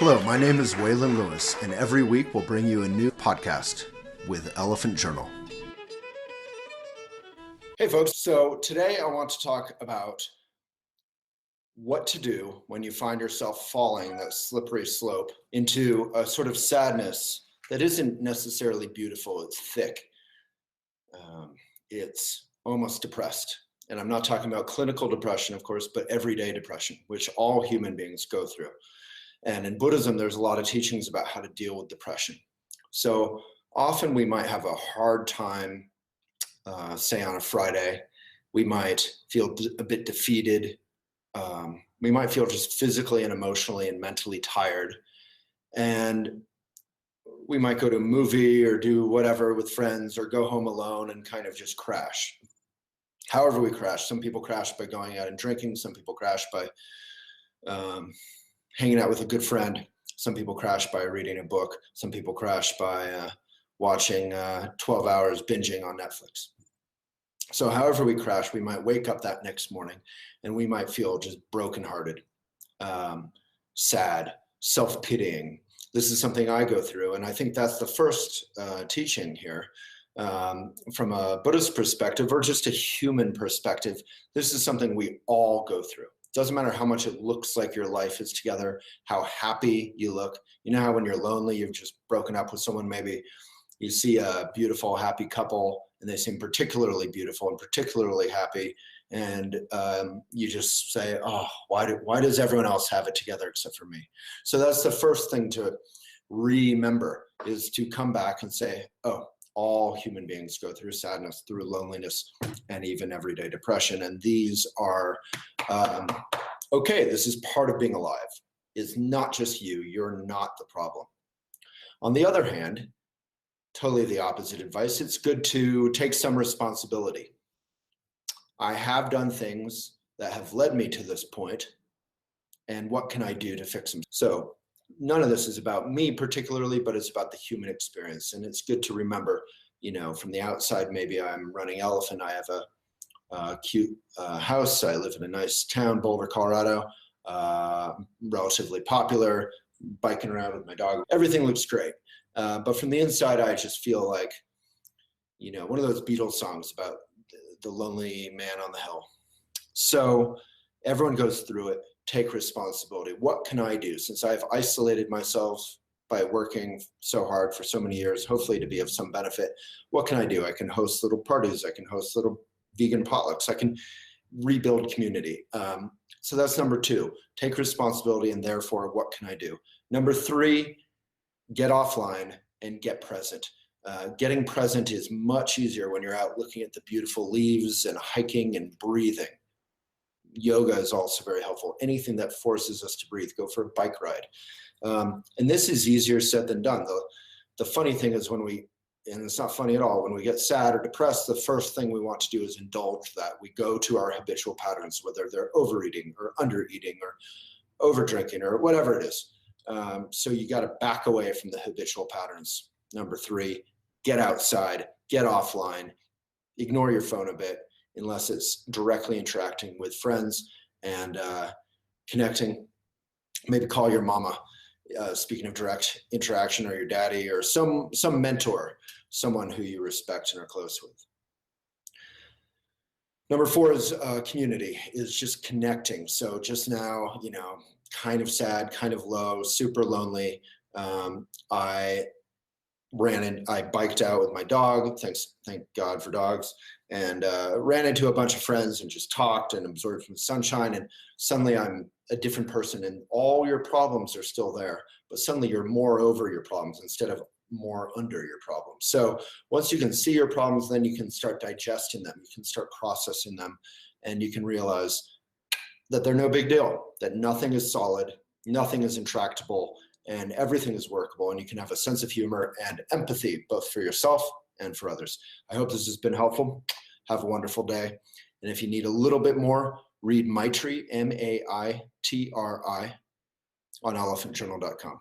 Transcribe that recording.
Hello, my name is Waylon Lewis, and every week we'll bring you a new podcast with Elephant Journal. Hey folks, so today I want to talk about what to do when you find yourself falling that slippery slope into a sort of sadness that isn't necessarily beautiful. It's thick. It's almost depressed. And I'm not talking about clinical depression, of course, but everyday depression, which all human beings go through. And in Buddhism, there's a lot of teachings about how to deal with depression. So often we might have a hard time, say on a Friday. We might feel a bit defeated. We might feel just physically and emotionally and mentally tired. And we might go to a movie or do whatever with friends or go home alone and kind of just crash. However we crash. Some people crash by going out and drinking. Some people crash by hanging out with a good friend. Some people crash by reading a book. Some people crash by watching 12 hours binging on Netflix. So however we crash, we might wake up that next morning and we might feel just brokenhearted, sad, self-pitying. This is something I go through, and I think that's the first teaching here. From a Buddhist perspective or just a human perspective, this is something we all go through. Doesn't matter how much it looks like your life is together, how happy you look. You know how when you're lonely, you've just broken up with someone, maybe you see a beautiful, happy couple and they seem particularly beautiful and particularly happy. And you just say, oh, why does everyone else have it together except for me? So that's the first thing to remember, is to come back and say, oh, all human beings go through sadness, through loneliness, and even everyday depression. And these are, okay, this is part of being alive. It's not just you. You're not the problem. On the other hand, totally the opposite advice. It's good to take some responsibility. I have done things that have led me to this point, and what can I do to fix them? So none of this is about me particularly, but it's about the human experience. And it's good to remember, you know, from the outside, maybe I'm running Elephant. I have a cute house. I live in a nice town, Boulder, Colorado, relatively popular, biking around with my dog. Everything looks great. But from the inside, I just feel like, you know, one of those Beatles songs about the lonely man on the hill. So everyone goes through it. Take responsibility. What can I do? Since I've isolated myself by working so hard for so many years, hopefully to be of some benefit, what can I do? I can host little parties. I can host little vegan potlucks. I can rebuild community. So that's number two. Take responsibility, and therefore, what can I do? Number three, get offline and get present. Getting present is much easier when you're out looking at the beautiful leaves and hiking and breathing. Yoga is also very helpful. Anything that forces us to breathe. Go for a bike ride. And this is easier said than done. The funny thing is and it's not funny at all, when we get sad or depressed, the first thing we want to do is indulge that. We go to our habitual patterns, whether they're overeating or undereating or overdrinking or whatever it is. So you got to back away from the habitual patterns. Number three, get outside, get offline, ignore your phone a bit, unless it's directly interacting with friends and connecting. Maybe call your mama, speaking of direct interaction, or your daddy, or some mentor, someone who you respect and are close with. Number four is community, is just connecting. So just now, you know, kind of sad, kind of low, super lonely. I biked out with my dog, thank God for dogs, and ran into a bunch of friends and just talked and absorbed some sunshine. And suddenly I'm a different person, and all your problems are still there, but suddenly you're more over your problems instead of more under your problems. So once you can see your problems, then you can start digesting them. You can start processing them, and you can realize that they're no big deal, that nothing is solid, nothing is intractable, and everything is workable, and you can have a sense of humor and empathy, both for yourself and for others. I hope this has been helpful. Have a wonderful day. And if you need a little bit more, read Maitri, Maitri, on elephantjournal.com.